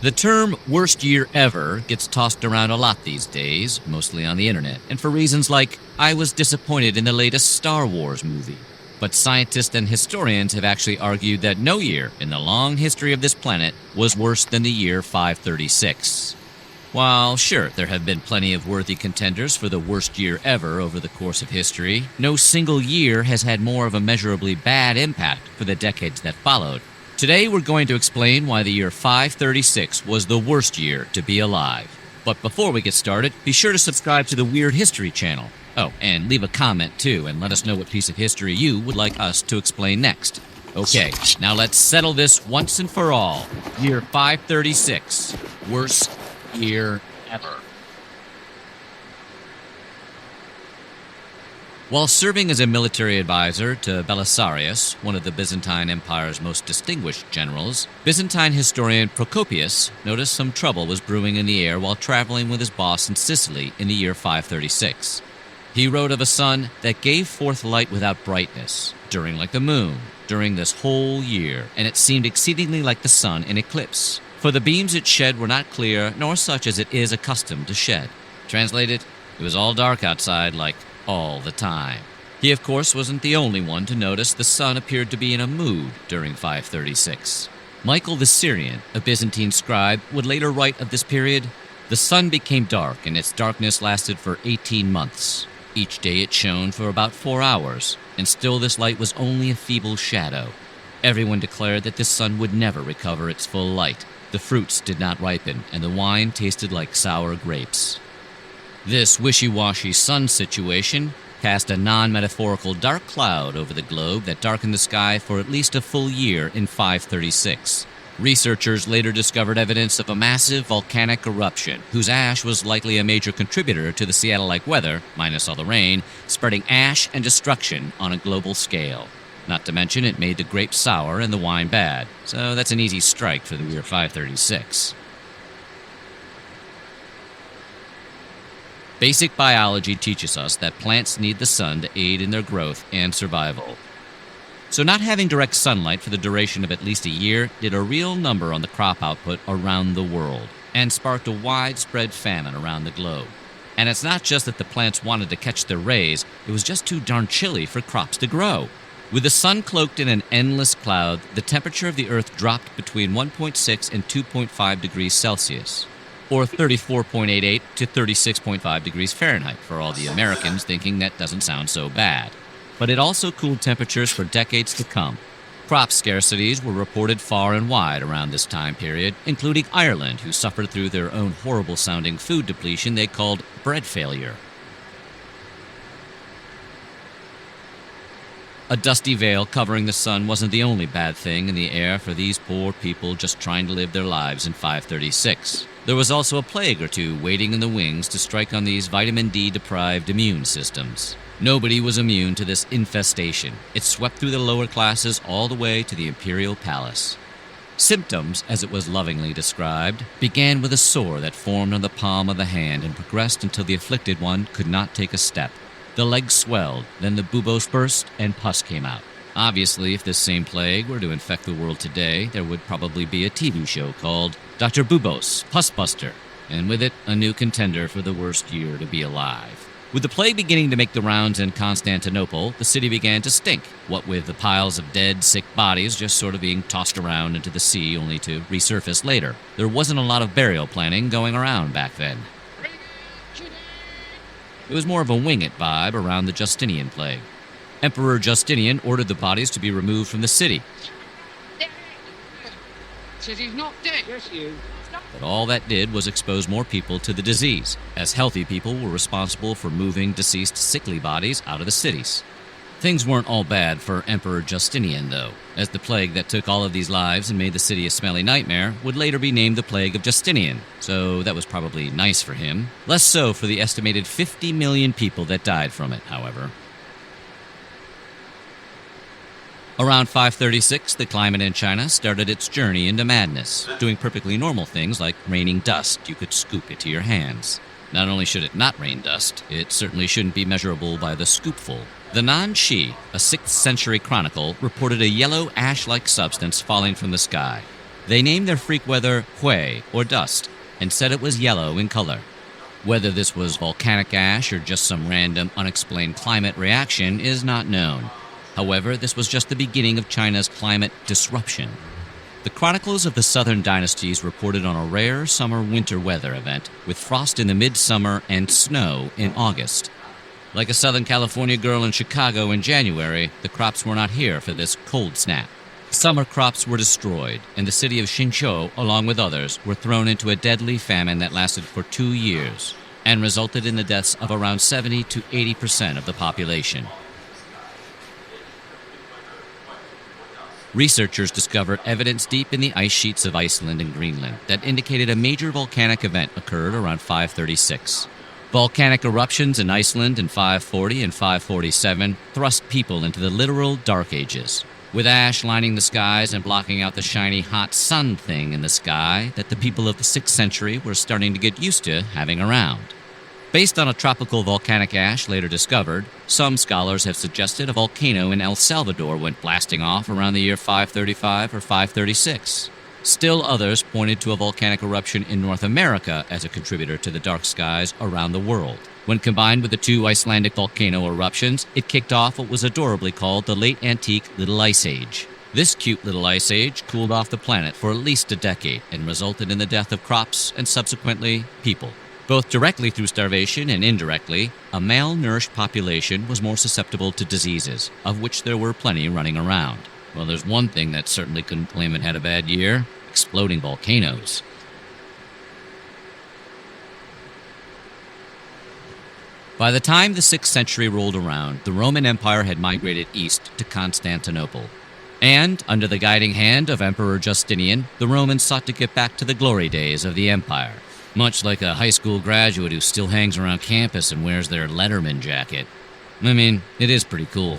The term worst year ever gets tossed around a lot these days, mostly on the internet, and for reasons like, I was disappointed in the latest Star Wars movie. But scientists and historians have actually argued that no year in the long history of this planet was worse than the year 536. While, sure, there have been plenty of worthy contenders for the worst year ever over the course of history, no single year has had more of a measurably bad impact for the decades that followed. Today, we're going to explain why the year 536 was the worst year to be alive. But before we get started, be sure to subscribe to the Weird History channel. Oh, and leave a comment too, and let us know what piece of history you would like us to explain next. Okay, now let's settle this once and for all. Year 536, worst year ever. While serving as a military advisor to Belisarius, one of the Byzantine Empire's most distinguished generals, Byzantine historian Procopius noticed some trouble was brewing in the air while traveling with his boss in Sicily in the year 536. He wrote of a sun that gave forth light without brightness, during like the moon, during this whole year, and it seemed exceedingly like the sun in eclipse, for the beams it shed were not clear, nor such as it is accustomed to shed. Translated, it was all dark outside, like all the time. He, of course, wasn't the only one to notice the sun appeared to be in a mood during 536. Michael the Syrian, a Byzantine scribe, would later write of this period, "The sun became dark, and its darkness lasted for 18 months. Each day it shone for about 4 hours, and still this light was only a feeble shadow. Everyone declared that this sun would never recover its full light. The fruits did not ripen, and the wine tasted like sour grapes." This wishy-washy sun situation cast a non-metaphorical dark cloud over the globe that darkened the sky for at least a full year in 536. Researchers later discovered evidence of a massive volcanic eruption, whose ash was likely a major contributor to the Seattle-like weather, minus all the rain, spreading ash and destruction on a global scale. Not to mention it made the grapes sour and the wine bad, so that's an easy strike for the year 536. Basic biology teaches us that plants need the sun to aid in their growth and survival. So not having direct sunlight for the duration of at least a year did a real number on the crop output around the world, and sparked a widespread famine around the globe. And it's not just that the plants wanted to catch their rays, it was just too darn chilly for crops to grow. With the sun cloaked in an endless cloud, the temperature of the Earth dropped between 1.6 and 2.5 degrees Celsius. Or 34.88 to 36.5 degrees Fahrenheit, for all the Americans thinking that doesn't sound so bad. But it also cooled temperatures for decades to come. Crop scarcities were reported far and wide around this time period, including Ireland, who suffered through their own horrible-sounding food depletion they called bread failure. A dusty veil covering the sun wasn't the only bad thing in the air for these poor people just trying to live their lives in 536. There was also a plague or two waiting in the wings to strike on these vitamin D-deprived immune systems. Nobody was immune to this infestation. It swept through the lower classes all the way to the imperial palace. Symptoms, as it was lovingly described, began with a sore that formed on the palm of the hand and progressed until the afflicted one could not take a step. The legs swelled, then the buboes burst, and pus came out. Obviously, if this same plague were to infect the world today, there would probably be a TV show called Dr. Bubos, Pusbuster, and with it, a new contender for the worst year to be alive. With the plague beginning to make the rounds in Constantinople, the city began to stink, what with the piles of dead, sick bodies just sort of being tossed around into the sea only to resurface later. There wasn't a lot of burial planning going around back then. It was more of a wing-it vibe around the Justinian plague. Emperor Justinian ordered the bodies to be removed from the city. Says he's not dead. Yes, you. But all that did was expose more people to the disease, as healthy people were responsible for moving deceased sickly bodies out of the cities. Things weren't all bad for Emperor Justinian, though, as the plague that took all of these lives and made the city a smelly nightmare would later be named the Plague of Justinian, so that was probably nice for him. Less so for the estimated 50 million people that died from it, however. Around 536, the climate in China started its journey into madness, doing perfectly normal things like raining dust you could scoop into your hands. Not only should it not rain dust, it certainly shouldn't be measurable by the scoopful. The Nan-Shi, a 6th century chronicle, reported a yellow ash-like substance falling from the sky. They named their freak weather Hui, or dust, and said it was yellow in color. Whether this was volcanic ash or just some random unexplained climate reaction is not known. However, this was just the beginning of China's climate disruption. The chronicles of the southern dynasties reported on a rare summer-winter weather event with frost in the midsummer and snow in August. Like a Southern California girl in Chicago in January, the crops were not here for this cold snap. Summer crops were destroyed, and the city of Xinzhou, along with others, were thrown into a deadly famine that lasted for 2 years and resulted in the deaths of around 70 to 80% of the population. Researchers discovered evidence deep in the ice sheets of Iceland and Greenland that indicated a major volcanic event occurred around 536. Volcanic eruptions in Iceland in 540 and 547 thrust people into the literal Dark Ages, with ash lining the skies and blocking out the shiny hot sun thing in the sky that the people of the 6th century were starting to get used to having around. Based on a tropical volcanic ash later discovered, some scholars have suggested a volcano in El Salvador went blasting off around the year 535 or 536. Still others pointed to a volcanic eruption in North America as a contributor to the dark skies around the world. When combined with the 2 Icelandic volcano eruptions, it kicked off what was adorably called the Late Antique Little Ice Age. This cute little ice age cooled off the planet for at least a decade and resulted in the death of crops and subsequently people. Both directly through starvation and indirectly, a malnourished population was more susceptible to diseases, of which there were plenty running around. Well, there's one thing that certainly couldn't claim it had a bad year: exploding volcanoes. By the time the 6th century rolled around, the Roman Empire had migrated east to Constantinople. And, under the guiding hand of Emperor Justinian, the Romans sought to get back to the glory days of the empire. Much like a high school graduate who still hangs around campus and wears their Letterman jacket. I mean, it is pretty cool.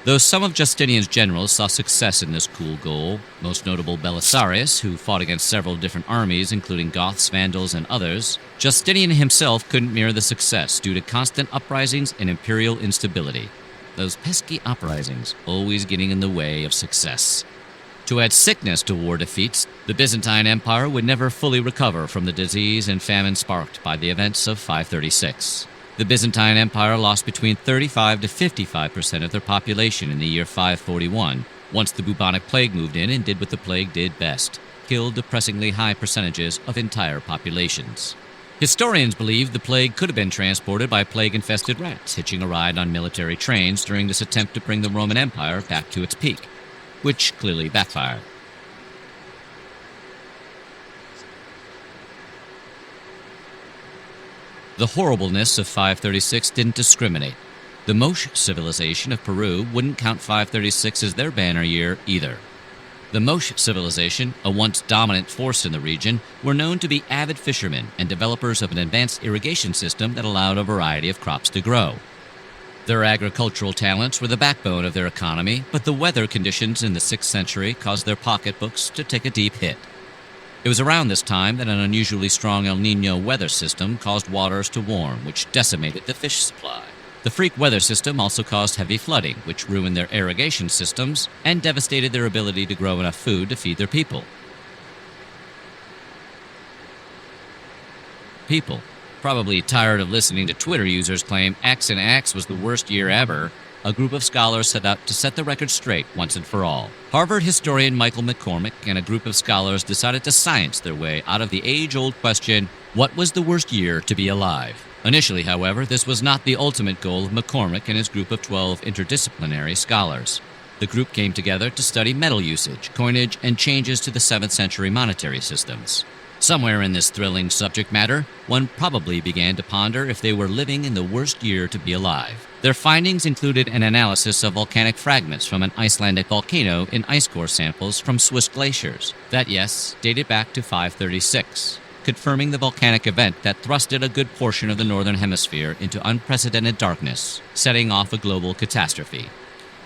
Though some of Justinian's generals saw success in this cool goal, most notable Belisarius, who fought against several different armies including Goths, Vandals, and others, Justinian himself couldn't mirror the success due to constant uprisings and imperial instability. Those pesky uprisings always getting in the way of success. To add sickness to war defeats, the Byzantine Empire would never fully recover from the disease and famine sparked by the events of 536. The Byzantine Empire lost between 35 to 55% of their population in the year 541, once the bubonic plague moved in and did what the plague did best: killed depressingly high percentages of entire populations. Historians believe the plague could have been transported by plague-infested rats hitching a ride on military trains during this attempt to bring the Roman Empire back to its peak, which clearly backfired. The horribleness of 536 didn't discriminate. The Moche civilization of Peru wouldn't count 536 as their banner year either. The Moche civilization, a once dominant force in the region, were known to be avid fishermen and developers of an advanced irrigation system that allowed a variety of crops to grow. Their agricultural talents were the backbone of their economy, but the weather conditions in the 6th century caused their pocketbooks to take a deep hit. It was around this time that an unusually strong El Niño weather system caused waters to warm, which decimated the fish supply. The freak weather system also caused heavy flooding, which ruined their irrigation systems and devastated their ability to grow enough food to feed their people. People, probably tired of listening to Twitter users claim X and X was the worst year ever, a group of scholars set out to set the record straight once and for all. Harvard historian Michael McCormick and a group of scholars decided to science their way out of the age-old question, what was the worst year to be alive? Initially, however, this was not the ultimate goal of McCormick and his group of 12 interdisciplinary scholars. The group came together to study metal usage, coinage, and changes to the 7th century monetary systems. Somewhere in this thrilling subject matter, one probably began to ponder if they were living in the worst year to be alive. Their findings included an analysis of volcanic fragments from an Icelandic volcano in ice core samples from Swiss glaciers that, yes, dated back to 536, confirming the volcanic event that thrusted a good portion of the northern hemisphere into unprecedented darkness, setting off a global catastrophe.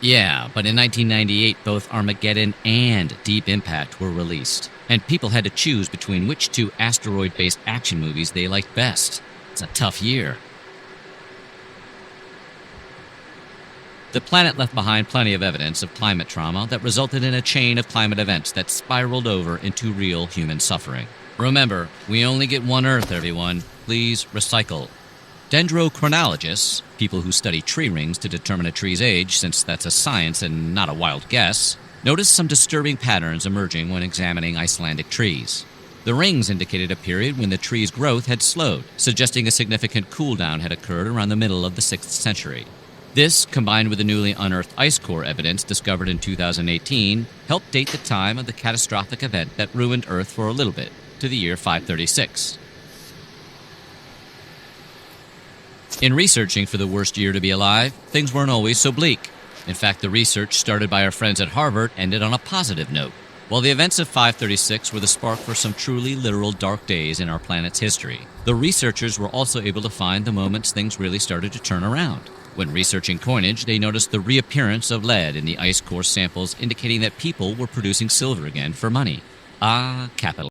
Yeah, but in 1998, both Armageddon and Deep Impact were released, and people had to choose between which 2 asteroid-based action movies they liked best. It's a tough year. The planet left behind plenty of evidence of climate trauma that resulted in a chain of climate events that spiraled over into real human suffering. Remember, we only get one Earth, everyone. Please recycle. Dendrochronologists, people who study tree rings to determine a tree's age, since that's a science and not a wild guess, noticed some disturbing patterns emerging when examining Icelandic trees. The rings indicated a period when the tree's growth had slowed, suggesting a significant cool-down had occurred around the middle of the 6th century. This, combined with the newly unearthed ice core evidence discovered in 2018, helped date the time of the catastrophic event that ruined Earth for a little bit, to the year 536. In researching for the worst year to be alive, things weren't always so bleak. In fact, the research started by our friends at Harvard ended on a positive note. While the events of 536 were the spark for some truly literal dark days in our planet's history, the researchers were also able to find the moments things really started to turn around. When researching coinage, they noticed the reappearance of lead in the ice core samples, indicating that people were producing silver again for money. Ah, capital.